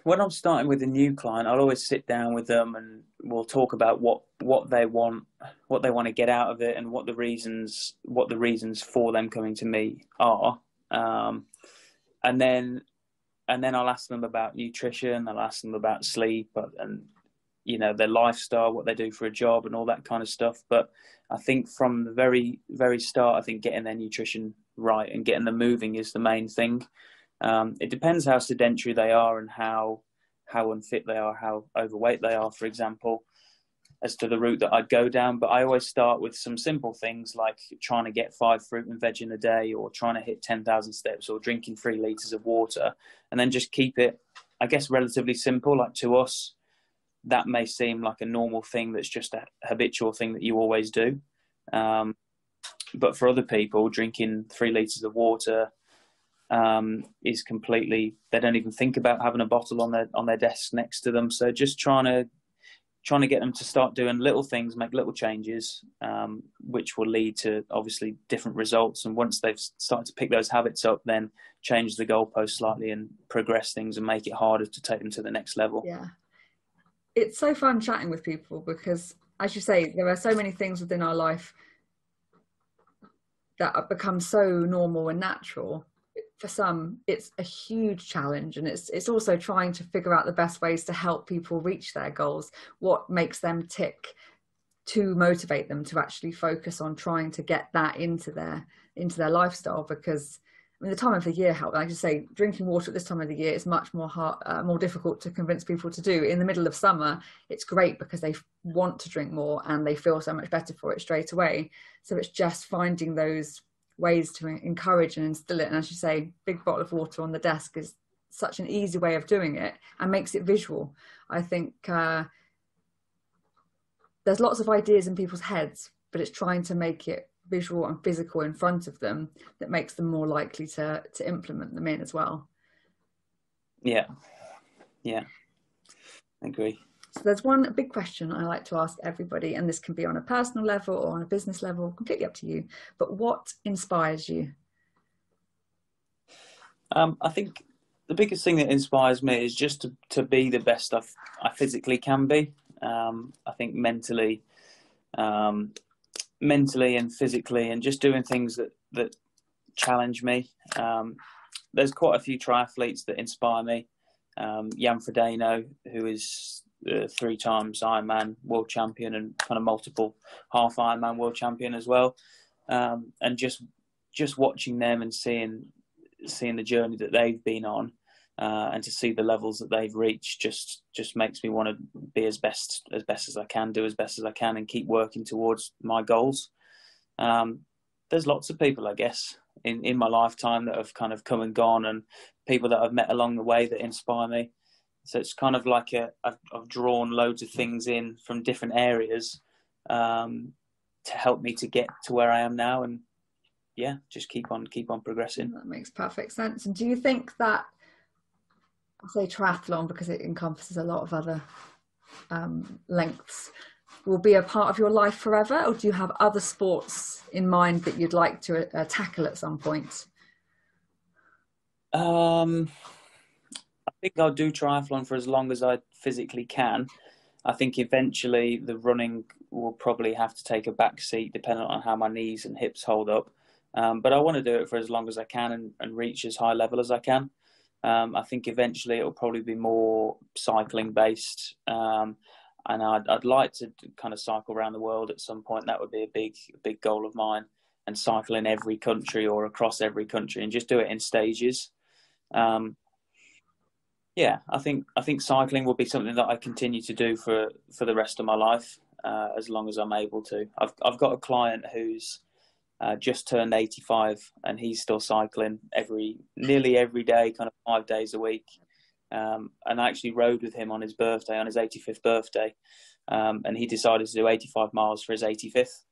When I'm starting with a new client, I'll always sit down with them and we'll talk about what they want to get out of it, and what the reasons for them coming to me are. and then I'll ask them about nutrition. I'll ask them about sleep and their lifestyle, what they do for a job, and all that kind of stuff. But I think from the very, very start, I think getting their nutrition right and getting them moving is the main thing. It depends how sedentary they are and how unfit they are, how overweight they are, for example, as to the route that I'd go down. But I always start with some simple things like trying to get 5 fruit and veg in a day, or trying to hit 10,000 steps, or drinking 3 litres of water, and then just keep it, I guess, relatively simple. Like, to us, that may seem like a normal thing that's just a habitual thing that you always do. But for other people, drinking 3 litres of water is completely, they don't even think about having a bottle on their desk next to them. So just trying to get them to start doing little things, make little changes, which will lead to obviously different results. And once they've started to pick those habits up, then change the goalpost slightly and progress things and make it harder to take them to the next level. Yeah. It's so fun chatting with people because, as you say, there are so many things within our life that have become so normal and natural. For some, it's a huge challenge, and it's also trying to figure out the best ways to help people reach their goals. What makes them tick to motivate them to actually focus on trying to get that into their lifestyle. Because I mean, the time of the year helps. Like you say, drinking water at this time of the year is much more more difficult to convince people to do. In the middle of summer, it's great because they want to drink more and they feel so much better for it straight away. So it's just finding those ways to encourage and instill it. And as you say, big bottle of water on the desk is such an easy way of doing it and makes it visual. I think there's lots of ideas in people's heads, but it's trying to make it visual and physical in front of them that makes them more likely to implement them in as well. I agree. So there's one big question I like to ask everybody, and this can be on a personal level or on a business level, completely up to you, but what inspires you? I think the biggest thing that inspires me is just to be the best I physically can be. I think mentally and physically, and just doing things that challenge me. There's quite a few triathletes that inspire me. Jan Frodeno, who is 3 times Ironman world champion and kind of multiple half Ironman world champion as well. And just watching them and seeing the journey that they've been on, and to see the levels that they've reached just makes me want to be as best as I can, do as best as I can, and keep working towards my goals. There's lots of people, I guess, in my lifetime that have kind of come and gone, and people that I've met along the way that inspire me. So it's kind of like I've drawn loads of things in from different areas to help me to get to where I am now, and just keep on progressing. That makes perfect sense. And do you think that, I'll say triathlon because it encompasses a lot of other lengths, will be a part of your life forever, or do you have other sports in mind that you'd like to tackle at some point? I think I'll do triathlon for as long as I physically can. I think eventually the running will probably have to take a back seat depending on how my knees and hips hold up. But I want to do it for as long as I can and reach as high level as I can. I think eventually it'll probably be more cycling based. And I'd like to kind of cycle around the world at some point. That would be a big goal of mine, and cycle in every country or across every country and just do it in stages. I think cycling will be something that I continue to do for the rest of my life, as long as I'm able to. I've got a client who's just turned 85, and he's still cycling nearly every day, kind of 5 days a week. And I actually rode with him on his birthday, on his 85th birthday, and he decided to do 85 miles for his 85th.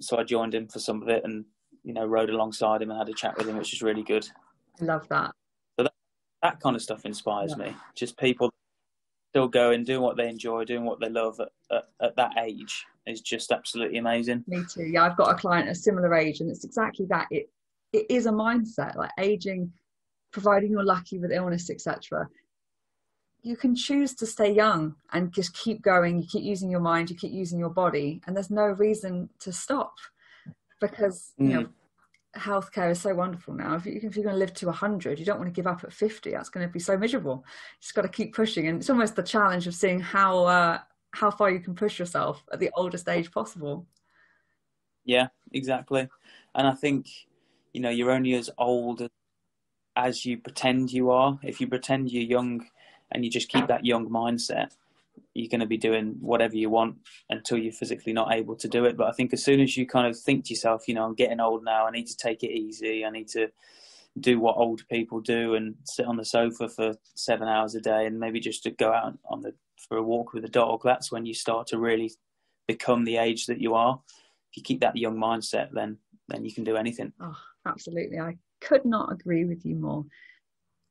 So I joined him for some of it, and rode alongside him and had a chat with him, which is really good. I love that. So that kind of stuff inspires me. Just people still going, doing what they enjoy, doing what they love at that age is just absolutely amazing. Me too. Yeah, I've got a client a similar age, and it's exactly that. It is a mindset, like aging, providing you're lucky with illness, etc. You can choose to stay young and just keep going. You keep using your mind, you keep using your body, and there's no reason to stop, because healthcare is so wonderful now. If you're going to live to 100, you don't want to give up at 50. That's going to be so miserable. You just got to keep pushing, and it's almost the challenge of seeing how far you can push yourself at the oldest age possible. Yeah, exactly. And I think, you know, you're only as old as you pretend you are. If you pretend you're young and you just keep that young mindset, you're going to be doing whatever you want until you're physically not able to do it. But I think as soon as you kind of think to yourself, you know, I'm getting old now, I need to take it easy, I need to do what old people do and sit on the sofa for 7 hours a day and maybe just to go out for a walk with a dog, that's when you start to really become the age that you are. If you keep that young mindset, then you can do anything. Oh, absolutely. I could not agree with you more.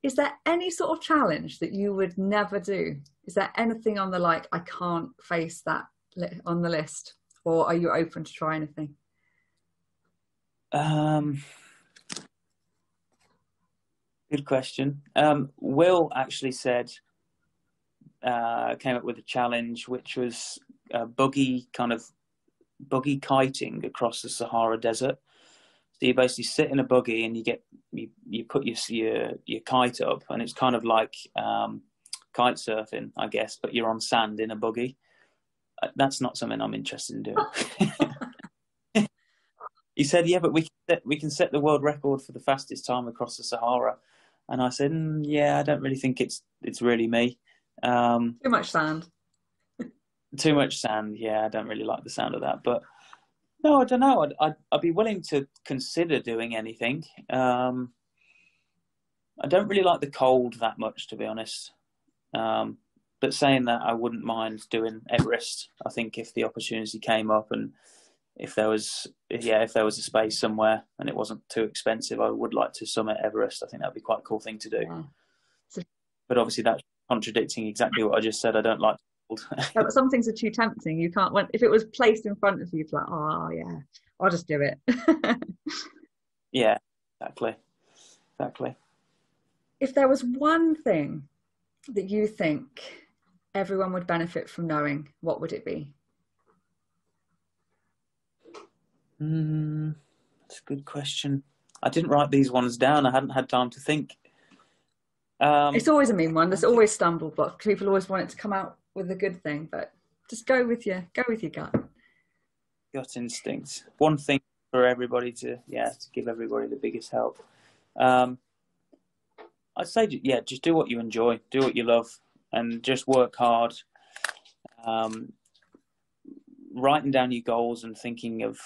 Is there any sort of challenge that you would never do? Is there anything on the I can't face that on the list? Or are you open to try anything? Good question. Will actually said, came up with a challenge, which was buggy kiting across the Sahara Desert. So you basically sit in a buggy and you put your kite up, and it's kind of like kite surfing, I guess, but you're on sand in a buggy. That's not something I'm interested in doing. He said, yeah, but we can set the world record for the fastest time across the Sahara. And I said, yeah, I don't really think it's really me. Too much sand. Too much sand, yeah, I don't really like the sound of that. But no, I don't know. I'd be willing to consider doing anything. I don't really like the cold that much, to be honest. But saying that, I wouldn't mind doing Everest. I think if the opportunity came up and if there was a space somewhere and it wasn't too expensive, I would like to summit Everest. I think that'd be quite a cool thing to do. Yeah. But obviously that's contradicting exactly what I just said. I don't like cold. Yeah, but some things are too tempting. You can't. If it was placed in front of you, it's like, oh yeah, I'll just do it. Yeah, exactly. If there was one thing that you think everyone would benefit from knowing, what would it be? That's a good question. I didn't write these ones down. I hadn't had time to think. It's always a mean one. There's always stumble blocks. People always want it to come out with a good thing, but just go with your gut. Gut instinct. One thing for everybody to give everybody the biggest help. I'd say, just do what you enjoy, do what you love, and just work hard. Writing down your goals and thinking of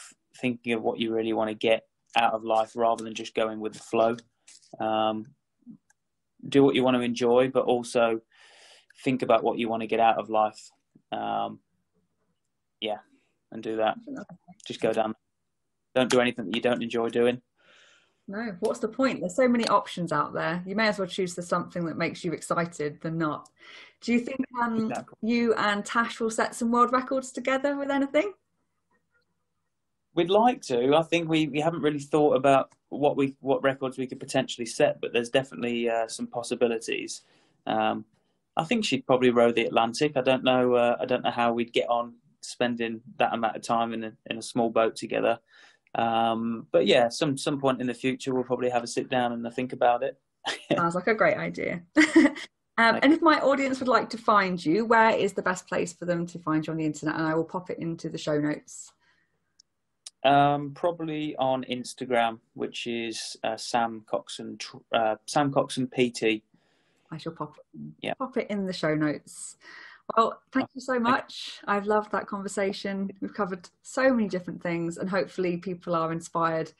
what you really want to get out of life rather than just going with the flow. Do what you want to enjoy, but also think about what you want to get out of life. And do that. Just go down. Don't do anything that you don't enjoy doing. No, what's the point? There's so many options out there. You may as well choose something that makes you excited than not. Do you think Exactly. you and Tash will set some world records together with anything? We'd like to. I think we haven't really thought about what records we could potentially set, but there's definitely some possibilities. I think she'd probably row the Atlantic. I don't know how we'd get on spending that amount of time in a small boat together. But yeah, some point in the future we'll probably have a sit down and think about it. Sounds like a great idea. And if my audience would like to find you, where is the best place for them to find you on the internet? And I will pop it into the show notes. Probably on Instagram, which is Sam Coxon PT. I shall pop it in the show notes. Well, thank you so much. I've loved that conversation. We've covered so many different things, and hopefully people are inspired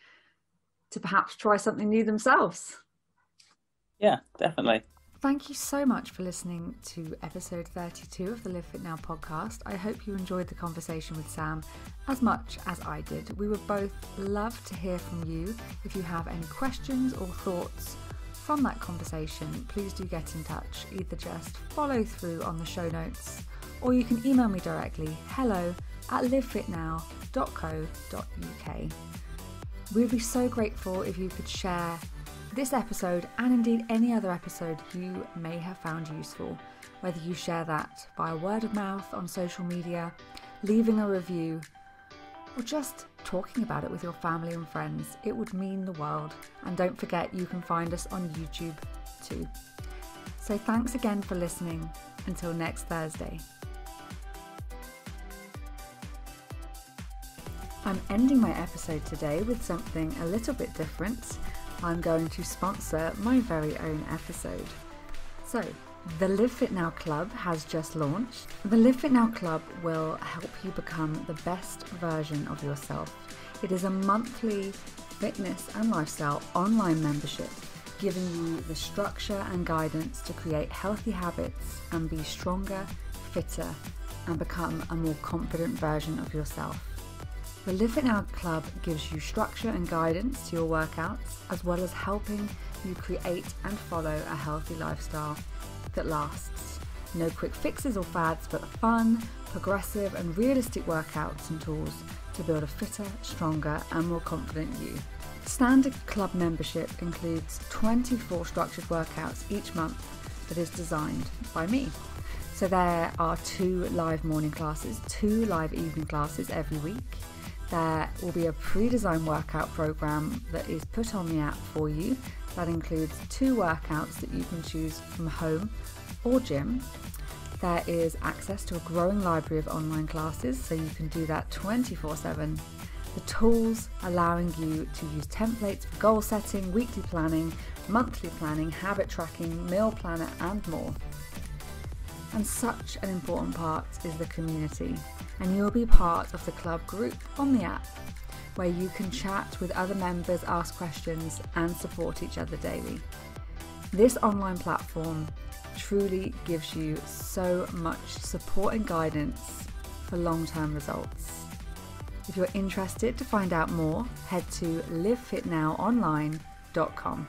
to perhaps try something new themselves. Yeah, definitely. Thank you so much for listening to episode 32 of the LiveFitNow podcast. I hope you enjoyed the conversation with Sam as much as I did. We would both love to hear from you. If you have any questions or thoughts from that conversation, please do get in touch. Either just follow through on the show notes, or you can email me directly, hello@livefitnow.co.uk. We'd be so grateful if you could share this episode and indeed any other episode you may have found useful, whether you share that via word of mouth on social media, leaving a review, or just talking about it with your family and friends. It would mean the world. And don't forget, you can find us on YouTube too. So thanks again for listening. Until next Thursday. I'm ending my episode today with something a little bit different. I'm going to sponsor my very own episode. So, the LiveFitNow Club has just launched. The LiveFitNow Club will help you become the best version of yourself. It is a monthly fitness and lifestyle online membership, giving you the structure and guidance to create healthy habits and be stronger, fitter, and become a more confident version of yourself. The LiveFitNow Club gives you structure and guidance to your workouts, as well as helping you create and follow a healthy lifestyle that lasts. No quick fixes or fads, but fun, progressive, and realistic workouts and tools to build a fitter, stronger, and more confident you. Standard club membership includes 24 structured workouts each month that is designed by me. So there are 2 live morning classes, 2 live evening classes every week. There will be a pre-designed workout program that is put on the app for you. That includes 2 workouts that you can choose from home or gym. There is access to a growing library of online classes, so you can do that 24/7. The tools allowing you to use templates for goal setting, weekly planning, monthly planning, habit tracking, meal planner, and more. And such an important part is the community, and you'll be part of the club group on the app, where you can chat with other members, ask questions, and support each other daily. This online platform truly gives you so much support and guidance for long-term results. If you're interested to find out more, head to livefitnowonline.com.